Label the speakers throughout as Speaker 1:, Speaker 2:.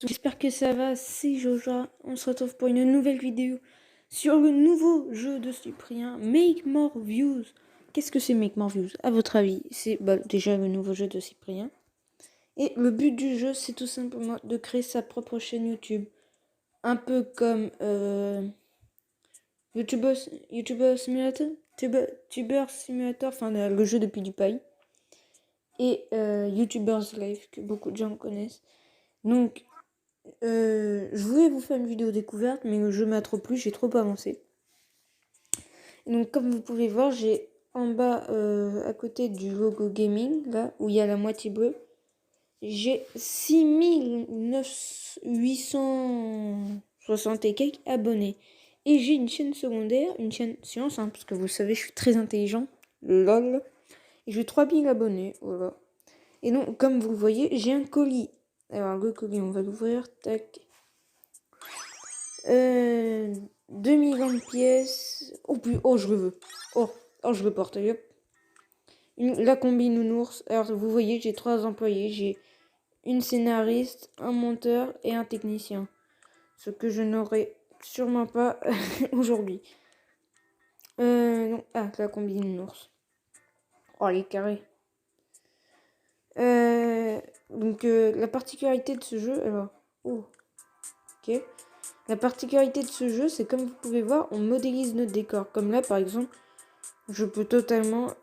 Speaker 1: J'espère que ça va, c'est Joja. On se retrouve pour une nouvelle vidéo sur le nouveau jeu de Cyprien, Make More Views. Qu'est-ce que c'est Make More Views? À votre avis, c'est déjà le nouveau jeu de Cyprien. Et le but du jeu, c'est tout simplement de créer sa propre chaîne YouTube. Un peu comme YouTuber Simulator, Tuber Simulator, enfin le jeu de PewDiePie. Et YouTuber's Life, que beaucoup de gens connaissent. Donc, je voulais vous faire une vidéo découverte, mais le jeu m'a trop plu, j'ai trop avancé. Et donc, comme vous pouvez voir, j'ai en bas, à côté du logo gaming, là, où il y a la moitié bleue, j'ai 6860 et quelques abonnés. Et j'ai une chaîne secondaire, une chaîne science, hein, parce que vous savez, je suis très intelligent, lol. Et j'ai 3000 abonnés, voilà. Et donc, comme vous le voyez, j'ai un colis. Alors, le colis, on va l'ouvrir, tac. 2020 pièces. Oh, je le veux. Oh, je le porte. Hop. La combi nounours. Alors, vous voyez, j'ai 3 employés. J'ai une scénariste, un monteur et un technicien. Ce que je n'aurai sûrement pas aujourd'hui. Non. Ah, la combi nounours. Oh, elle est carrée. Donc, la particularité de ce jeu. Alors, oh, ok. La particularité de ce jeu, c'est comme vous pouvez voir, on modélise notre décor. Comme là, par exemple, je peux totalement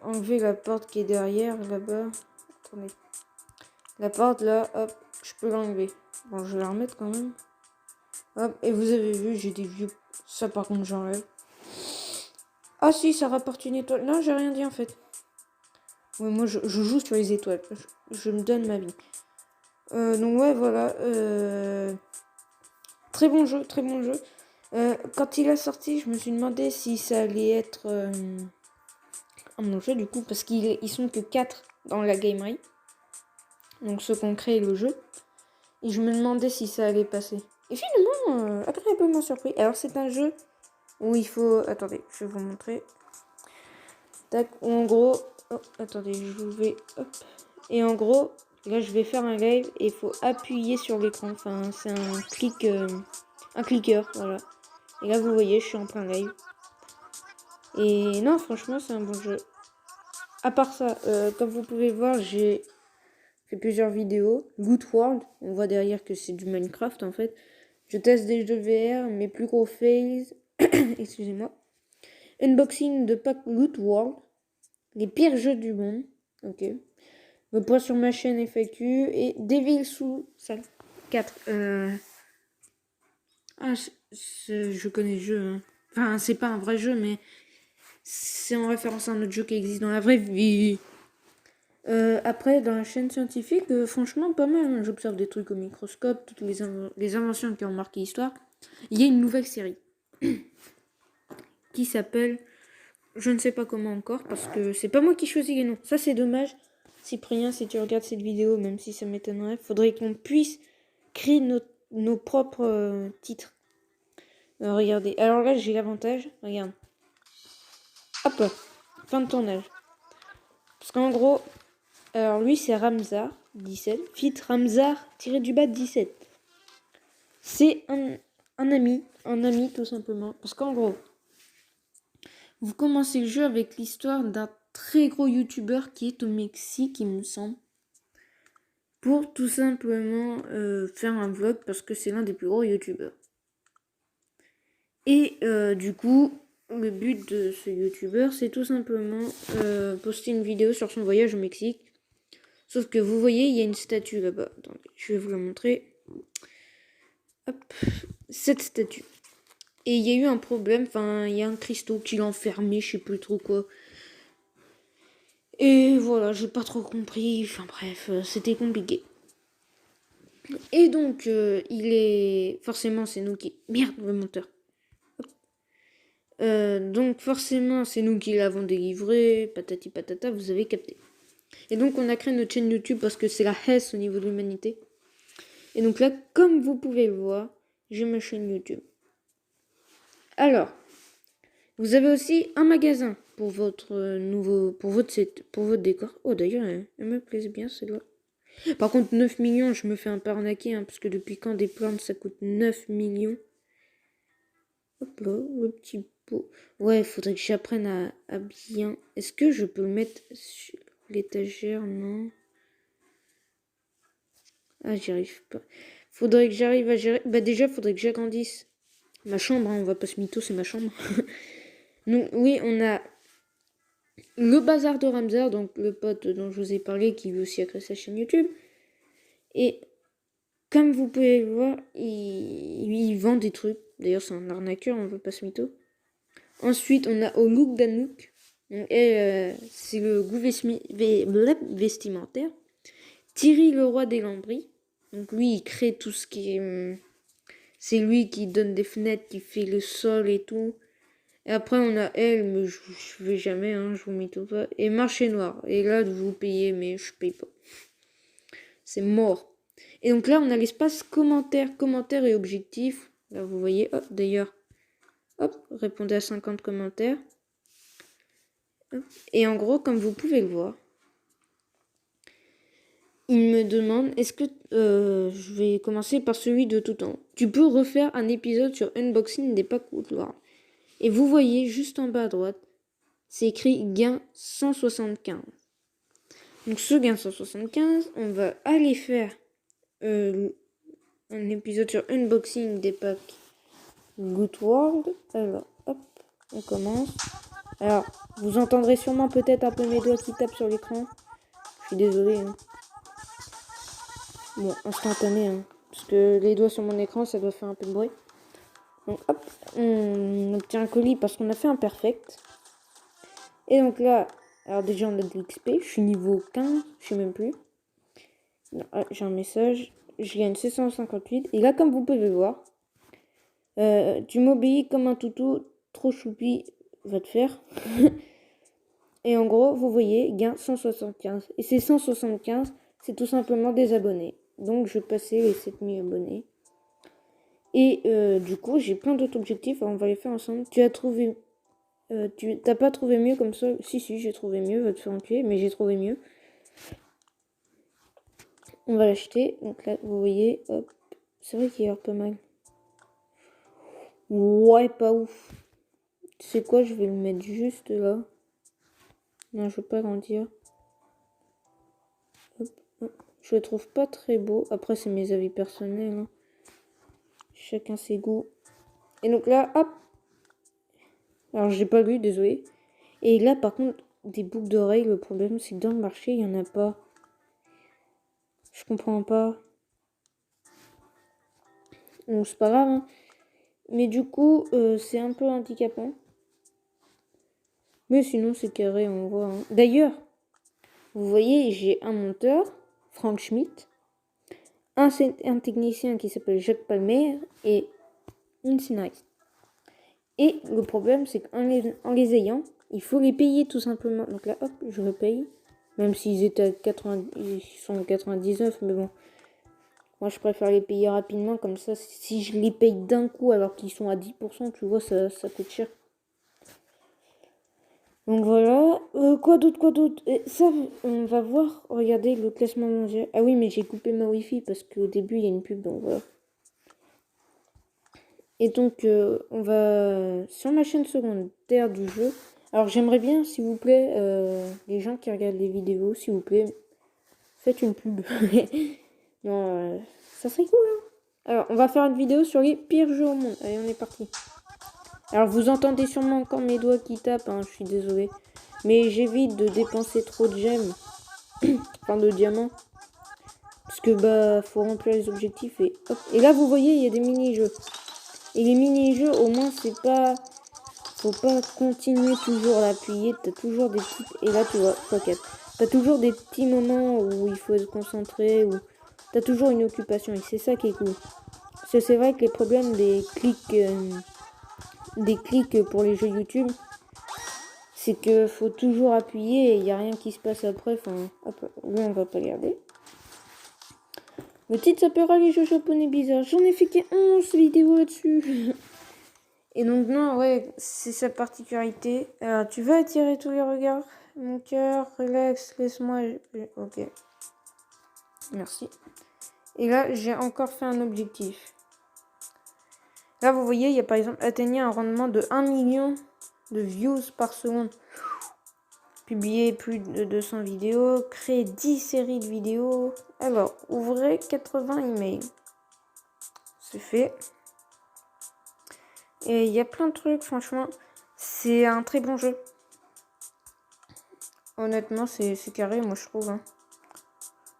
Speaker 1: enlever la porte qui est derrière, là-bas. Attendez. La porte, là, hop, je peux l'enlever. Bon, je vais la remettre quand même. Hop, et vous avez vu, j'ai des vieux... Ça, par contre, j'enlève. Ah si, ça rapporte une étoile. Non, j'ai rien dit, en fait. Ouais, moi, je joue sur les étoiles. Je me donne ma vie. Donc, ouais, voilà. Très bon jeu, très bon jeu. Quand il a sorti, je me suis demandé si ça allait être mon jeu, du coup, parce qu'ils sont que 4 dans la gamery. Donc ceux qui ont créé le jeu. Et je me demandais si ça allait passer. Et finalement, agréablement surpris. Alors c'est un jeu où il faut... Attendez, je vais vous montrer. Tac, en gros... Oh, attendez, je vais... Hop. Et en gros, là je vais faire un live et il faut appuyer sur l'écran. Enfin, c'est un clic... un clicker, voilà. Et là vous voyez, je suis en plein live. Et non, franchement, c'est un bon jeu. À part ça, comme vous pouvez voir, j'ai fait plusieurs vidéos. Loot World, on voit derrière que c'est du Minecraft en fait. Je teste des jeux VR, mes plus gros fails. Excusez-moi. Unboxing de pack Loot World. Les pires jeux du monde. Ok. Le poids sur ma chaîne FAQ. Et Devil Sous 4. Ah, je connais le jeu. Hein. Enfin, c'est pas un vrai jeu, mais c'est en référence à un autre jeu qui existe dans la vraie vie. Après, dans la chaîne scientifique, franchement, pas mal. Hein. J'observe des trucs au microscope, toutes les inventions qui ont marqué l'histoire. Il y a une nouvelle série qui s'appelle, je ne sais pas comment encore, parce que c'est pas moi qui choisis les noms. Ça, c'est dommage. Cyprien, si tu regardes cette vidéo, même si ça m'étonnerait, faudrait qu'on puisse créer nos propres titres. Regardez. Alors là, j'ai l'avantage. Regarde. Hop, fin de tournage. Parce qu'en gros, alors lui, c'est Ramzar, 17. Fit Ramzar, tiré du bas, 17. C'est un ami tout simplement. Parce qu'en gros, vous commencez le jeu avec l'histoire d'un très gros youtubeur qui est au Mexique, il me semble. Pour tout simplement faire un vlog parce que c'est l'un des plus gros youtubeurs. Et du coup, le but de ce youtubeur, c'est tout simplement poster une vidéo sur son voyage au Mexique. Sauf que vous voyez, il y a une statue là-bas. Attendez, je vais vous la montrer. Hop, cette statue. Et il y a eu un problème, enfin, il y a un cristaux qui l'a enfermé, je sais plus trop quoi. Et voilà, j'ai pas trop compris, enfin bref, c'était compliqué. Et donc, il est... Forcément, c'est nous qui... Merde, le monteur. Donc, forcément, c'est nous qui l'avons délivré, patati patata, vous avez capté. Et donc, on a créé notre chaîne YouTube parce que c'est la Hesse au niveau de l'humanité. Et donc là, comme vous pouvez le voir, j'ai ma chaîne YouTube. Alors, vous avez aussi un magasin pour votre pour votre décor. Oh d'ailleurs, elle me plaise bien celle-là. Par contre, 9 millions, je me fais un peu arnaquer, hein, parce que depuis quand des plantes, ça coûte 9 millions. Hop là, le petit pot. Ouais, il faudrait que j'apprenne à bien... Est-ce que je peux le mettre sur l'étagère? Non. Ah, j'y arrive pas. Faudrait que j'arrive à gérer... Bah déjà, faudrait que j'agrandisse ma chambre, hein, on va pas se mytho, c'est ma chambre. Donc oui, on a le bazar de Ramzar, donc le pote dont je vous ai parlé, qui veut aussi créer sa chaîne YouTube. Et comme vous pouvez le voir, il vend des trucs. D'ailleurs, c'est un arnaqueur, on veut pas se mytho. Ensuite, on a Olouk Danouk. C'est le goût vestimentaire. Thierry, le roi des lambris. Donc lui, il crée tout ce qui est... C'est lui qui donne des fenêtres, qui fait le sol et tout. Et après, on a elle, mais je vais jamais, hein, je vous mytho pas. Et marché noir. Et là, vous payez, mais je paye pas. C'est mort. Et donc là, on a l'espace commentaires et objectifs. Là, vous voyez, hop, d'ailleurs, hop, répondez à 50 commentaires. Hop. Et en gros, comme vous pouvez le voir, il me demande, est-ce que je vais commencer par celui de tout temps. Tu peux refaire un épisode sur unboxing des packs Outlaw. Et vous voyez juste en bas à droite, c'est écrit gain 175. Donc ce gain 175, on va aller faire un épisode sur unboxing des packs Good World. Alors, hop, on commence. Alors, vous entendrez sûrement peut-être un peu mes doigts qui tapent sur l'écran. Je suis désolé. Hein. Bon, instantané, hein, parce que les doigts sur mon écran, ça doit faire un peu de bruit. Donc, hop, on obtient un colis parce qu'on a fait un perfect. Et donc là, alors déjà, on a de l'XP. Je suis niveau 15, je sais même plus. J'ai un message. Je gagne 658. Et là, comme vous pouvez voir, tu m'obéis comme un toutou, trop choupi, va te faire. Et en gros, vous voyez, gain 175. Et ces 175, c'est tout simplement des abonnés. Donc, je passais les 7000 abonnés. Et du coup, j'ai plein d'autres objectifs. Alors, on va les faire ensemble. Tu as trouvé... t'as pas trouvé mieux comme ça? Si, j'ai trouvé mieux. Va te faire enculer, mais j'ai trouvé mieux. On va l'acheter. Donc là, vous voyez, hop. C'est vrai qu'il y a pas mal. Ouais, pas ouf. Tu sais quoi, je vais le mettre juste là. Non, je veux pas grandir. Hop, hop. Je le trouve pas très beau. Après, c'est mes avis personnels. Hein. Chacun ses goûts. Et donc là, hop. Alors, j'ai pas lu, désolé. Et là, par contre, des boucles d'oreilles, le problème, c'est que dans le marché, il y en a pas. Je comprends pas. Donc, c'est pas grave. Hein. Mais du coup, c'est un peu handicapant. Mais sinon, c'est carré, on voit. Hein. D'ailleurs, vous voyez, j'ai un monteur, Frank Schmidt, un technicien qui s'appelle Jacques Palmer et Nice. Et le problème, c'est qu'en les ayant, il faut les payer tout simplement. Donc là, hop, je le paye. Même s'ils étaient à 80, ils sont à 99, mais bon. Moi, je préfère les payer rapidement, comme ça, si je les paye d'un coup alors qu'ils sont à 10%, tu vois, ça coûte cher. Donc voilà, quoi d'autre et ça, on va voir, regardez le classement mondial. Ah oui, mais j'ai coupé ma wifi parce qu'au début, il y a une pub, donc voilà. Et donc, on va sur ma chaîne secondaire du jeu. Alors, j'aimerais bien, s'il vous plaît, les gens qui regardent les vidéos, s'il vous plaît, faites une pub. Non, ça serait cool, hein. Alors, on va faire une vidéo sur les pires jeux au monde. Allez, on est parti. Alors, vous entendez sûrement encore mes doigts qui tapent, hein, je suis désolée. Mais j'évite de dépenser trop de gemmes. Enfin, de diamants. Parce que, bah, faut remplir les objectifs et hop. Et là, vous voyez, il y a des mini-jeux. Et les mini-jeux, au moins, c'est pas... Faut pas continuer toujours à appuyer. T'as toujours des petits... Et là, tu vois, t'as toujours des petits moments où il faut se concentrer, où t'as toujours une occupation. Et c'est ça qui est cool. Parce que c'est vrai que les problèmes des clics pour les jeux YouTube, c'est que faut toujours appuyer et il n'y a rien qui se passe après. Enfin, hop, là, on va pas regarder. Le titre s'appellera les jeux japonais bizarres. J'en ai fait que 11 vidéos là-dessus. Et donc, non, ouais, c'est sa particularité. Alors, tu veux attirer tous les regards? Mon cœur, relax, laisse-moi... Ok. Merci. Et là, j'ai encore fait un objectif. Là, vous voyez, il y a par exemple atteignez un rendement de 1 million de views par seconde. Publier plus de 200 vidéos. Créer 10 séries de vidéos. Alors, ouvrez 80 emails. C'est fait. Et il y a plein de trucs, franchement. C'est un très bon jeu. Honnêtement, c'est carré, moi je trouve. Hein.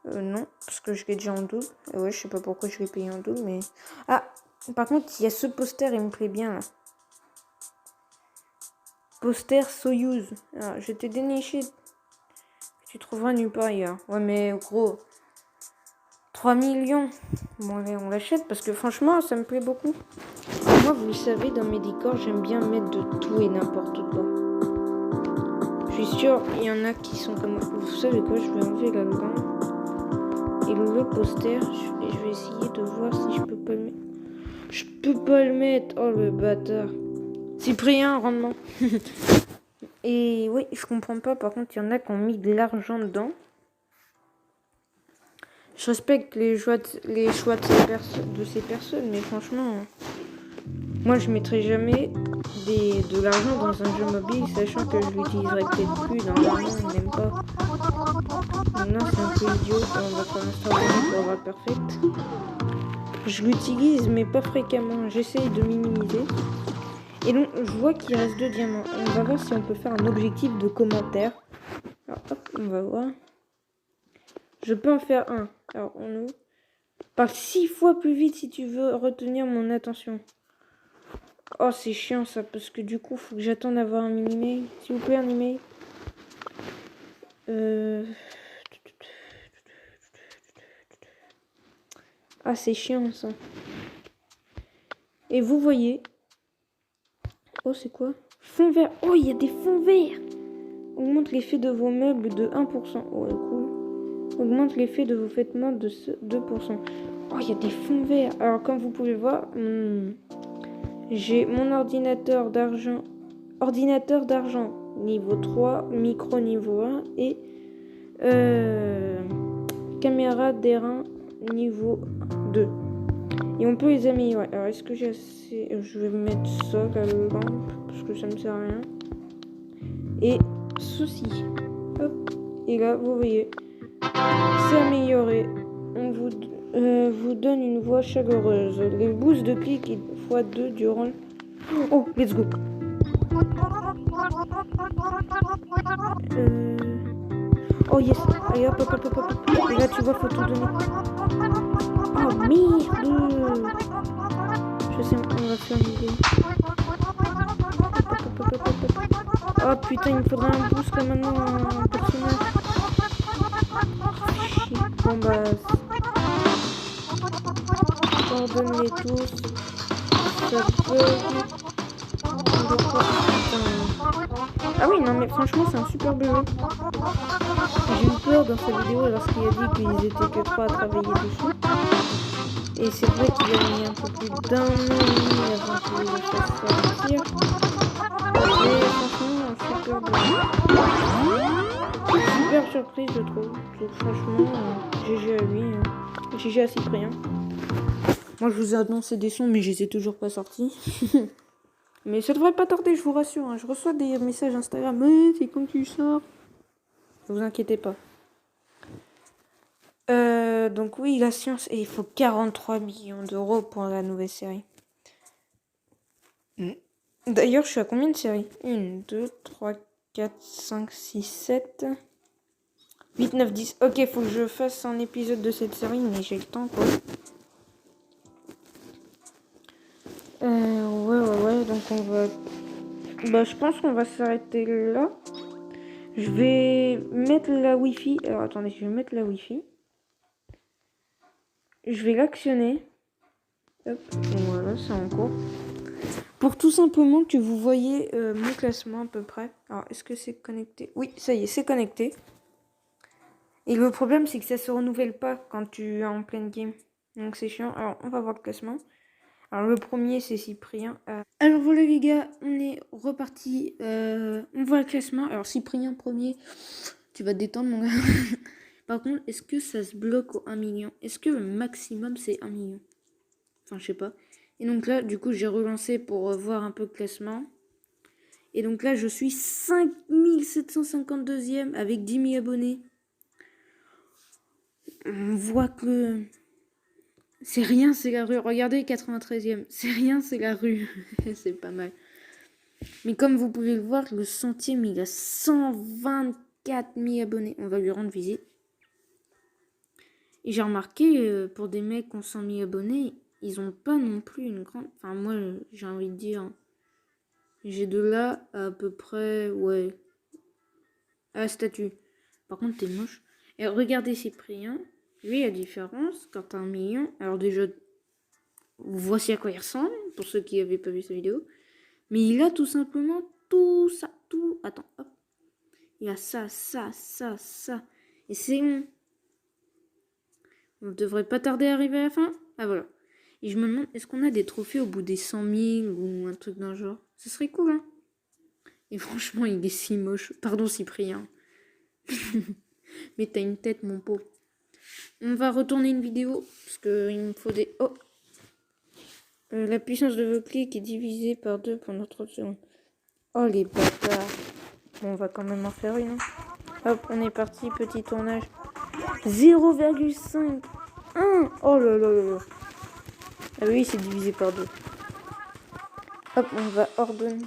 Speaker 1: Non, parce que je l'ai déjà en double. Et ouais, je sais pas pourquoi je l'ai payé en double, mais... Ah, par contre, il y a ce poster, il me plaît bien, là. Poster Soyuz. Alors, je t'ai déniché. Tu trouveras nulle part ailleurs. Ouais, mais gros... 3 millions. Bon, allez, on l'achète, parce que franchement, ça me plaît beaucoup. Moi, vous le savez, dans mes décors, j'aime bien mettre de tout et n'importe quoi. Je suis sûre, il y en a qui sont comme moi. Vous savez quoi, je vais enlever la lampe. Et le poster, je vais essayer de voir si je peux pas le mettre. Je peux pas le mettre. Oh le bâtard. Cyprien, rendement. Et oui, je comprends pas. Par contre, il y en a qui ont mis de l'argent dedans. Je respecte les choix de ces personnes, mais franchement, moi je mettrai jamais de l'argent dans un jeu mobile, sachant que je l'utiliserai peut-être plus dans l'argent, même pas. Non, c'est un peu idiot. On va faire un start pour avoir perfect. Je l'utilise, mais pas fréquemment. J'essaye de minimiser. Et donc, je vois qu'il reste 2 diamants. On va voir si on peut faire un objectif de commentaire. Alors, hop, on va voir. Je peux en faire un. Alors, on ouvre. Parle 6 fois plus vite si tu veux retenir mon attention. Oh, c'est chiant ça, parce que du coup, faut que j'attende d'avoir un mini-mail. S'il vous plaît, un email. Ah, c'est chiant ça. Et vous voyez. Oh, c'est quoi? Fond vert. Oh, il y a des fonds verts. Augmente l'effet de vos meubles de 1%. Oh, cool. Augmente l'effet de vos vêtements de 2%. Oh, il y a des fonds verts. Alors, comme vous pouvez voir, j'ai mon ordinateur d'argent. Ordinateur d'argent niveau 3, micro niveau 1 et caméra d'airain niveau 2. Et on peut les améliorer. Alors, est-ce que j'ai assez... Je vais mettre ça, la lampe, parce que ça me sert à rien. Et ceci. Hop. Et là, vous voyez, c'est amélioré. On vous donne une voix chaleureuse. Les boosts de clic x2 durant... Oh, let's go. Oh yes. Allez, hop, hop, hop, hop, hop. Et là, tu vois, faut tout donner. Oh, merde. Je sais, on va faire une idée. Oh putain, il me faudra un boost là maintenant, un personnage. Bon bah... Pardonnez tous. Ça bug. Ah oui, non mais franchement, c'est un super jeu. J'ai eu peur dans sa vidéo lorsqu'il a dit qu'ils étaient que 3 à travailler dessus. Et c'est vrai qu'il a mis un peu plus d'un an et demi avant que je le fasse sortir. Mais franchement, super bon. Super surprise, je trouve. Donc franchement, GG à lui. GG à Cyprien. Moi, je vous ai annoncé des sons, mais je les ai toujours pas sortis. Mais ça devrait pas tarder, je vous rassure. Hein. Je reçois des messages Instagram. Mais c'est quand tu sors. Ne vous inquiétez pas. Donc oui, la science. Et il faut 43 millions d'euros pour la nouvelle série. D'ailleurs, je suis à combien de séries? 1, 2, 3, 4, 5, 6, 7... 8, 9, 10. Ok, faut que je fasse un épisode de cette série, mais j'ai le temps, quoi. Ouais. Donc on va... Bah, je pense qu'on va s'arrêter là. Je vais mettre la Wi-Fi. Alors, attendez, je vais mettre la Wi-Fi. Je vais l'actionner. Hop, voilà, c'est en cours. Pour tout simplement que vous voyez mon classement à peu près. Alors, est-ce que c'est connecté? Oui, ça y est, c'est connecté. Et le problème, c'est que ça se renouvelle pas quand tu es en pleine game. Donc, c'est chiant. Alors, on va voir le classement. Alors, le premier, c'est Cyprien. Alors, voilà, les gars, on est reparti. On voit le classement. Alors, Cyprien, premier. Tu vas te détendre, mon gars. Par contre, est-ce que ça se bloque au 1 million? Est-ce que le maximum c'est 1 million? Enfin, je sais pas. Et donc là, du coup, j'ai relancé pour voir un peu le classement. Et donc là, je suis 5752e avec 10 000 abonnés. On voit que c'est rien, c'est la rue. Regardez, 93e. C'est rien, c'est la rue. C'est pas mal. Mais comme vous pouvez le voir, le centième, il a 124 000 abonnés. On va lui rendre visite. Et j'ai remarqué, pour des mecs qui ont 100 000 abonnés, ils ont pas non plus une grande... Enfin, moi, j'ai envie de dire... J'ai de là à peu près... Ouais. À la statue. Par contre, t'es moche. Et regardez Cyprien. Lui, la différence, quand t'as 1 million... Alors déjà, voici à quoi il ressemble, pour ceux qui n'avaient pas vu sa vidéo. Mais il a tout simplement tout ça. Tout... Attends, hop. Il a ça, ça, ça, ça. Et c'est bon. On devrait pas tarder à arriver à la fin. Ah voilà. Et je me demande, est-ce qu'on a des trophées au bout des 100 000 ou un truc d'un genre? Ce serait cool, hein. Et franchement, il est si moche. Pardon, Cyprien. Mais t'as une tête, mon pot. On va retourner une vidéo. Parce qu'il me faut des... Oh. La puissance de vos clics est divisée par 2 pendant 30 secondes. Oh, les bâtards. Bon, on va quand même en faire une. Hop, on est parti. Petit tournage. 0,5. 1. Oh là là là là. Ah oui, c'est divisé par 2. Hop, on va ordonner.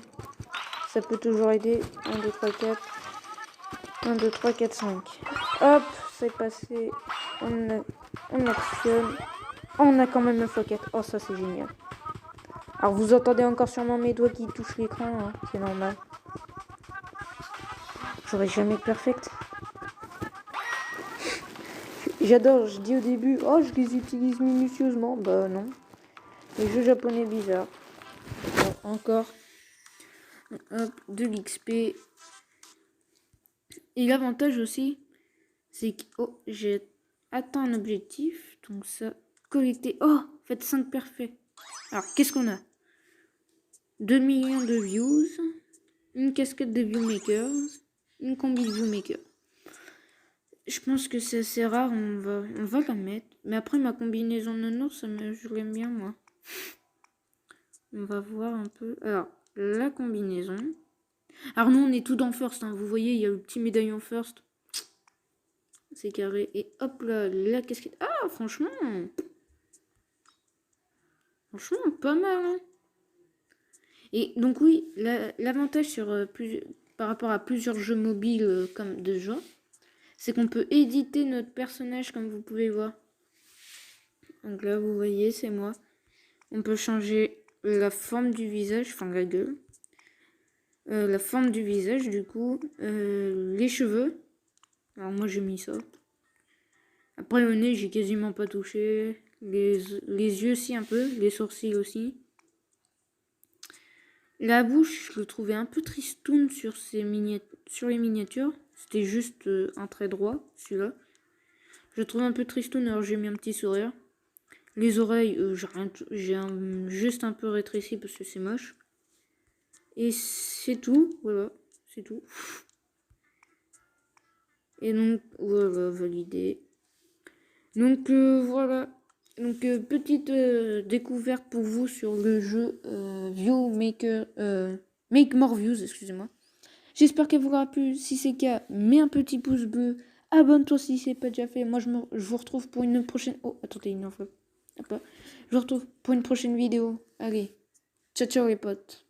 Speaker 1: Ça peut toujours aider. 1, 2, 3, 4. 1, 2, 3, 4, 5. Hop, c'est passé. On actionne. Oh, on a quand même un x4. Oh, ça c'est génial. Alors vous entendez encore sûrement mes doigts qui touchent l'écran. Hein. C'est normal. J'aurais jamais perfect. J'adore, je dis au début, oh je les utilise minutieusement. Bah non. Les jeux japonais bizarres. Bon, encore. Hop, de l'XP. Et l'avantage aussi, c'est que oh, j'ai atteint un objectif. Donc ça, collecter. Oh, faites 5 parfaits. Alors, qu'est-ce qu'on a? 2 millions de views. Une casquette de viewmakers. Une combi de viewmakers. Je pense que c'est assez rare, on va la mettre. Mais après, ma combinaison de nours, je l'aime bien, moi. On va voir un peu. Alors, la combinaison. Alors, nous, on est tout dans first. Hein. Vous voyez, il y a le petit médaillon first. C'est carré. Et hop là, la casquette. Ah, franchement. Franchement, pas mal. Hein. Et donc, oui, l'avantage sur par rapport à plusieurs jeux mobiles comme de genre, c'est qu'on peut éditer notre personnage comme vous pouvez voir. Donc là, vous voyez, c'est moi. On peut changer la forme du visage, enfin la gueule. La forme du visage, du coup. Les cheveux. Alors moi, j'ai mis ça. Après, le nez, j'ai quasiment pas touché. Les yeux aussi un peu. Les sourcils aussi. La bouche, je le trouvais un peu tristoun sur les miniatures. C'était juste un trait droit, celui-là. Je le trouve un peu tristoun, alors j'ai mis un petit sourire. Les oreilles, j'ai juste un peu rétréci parce que c'est moche. Et c'est tout, voilà, c'est tout. Et donc, voilà, validé. Donc, voilà. Donc, petite découverte pour vous sur le jeu Viewmaker, Make More Views, excusez-moi. J'espère qu'elle vous aura plu. Si c'est le cas, mets un petit pouce bleu. Abonne-toi si c'est pas déjà fait. Moi, je vous retrouve pour une prochaine... Oh, attendez, une enveloppe. Je vous retrouve pour une prochaine vidéo. Allez, ciao ciao les potes.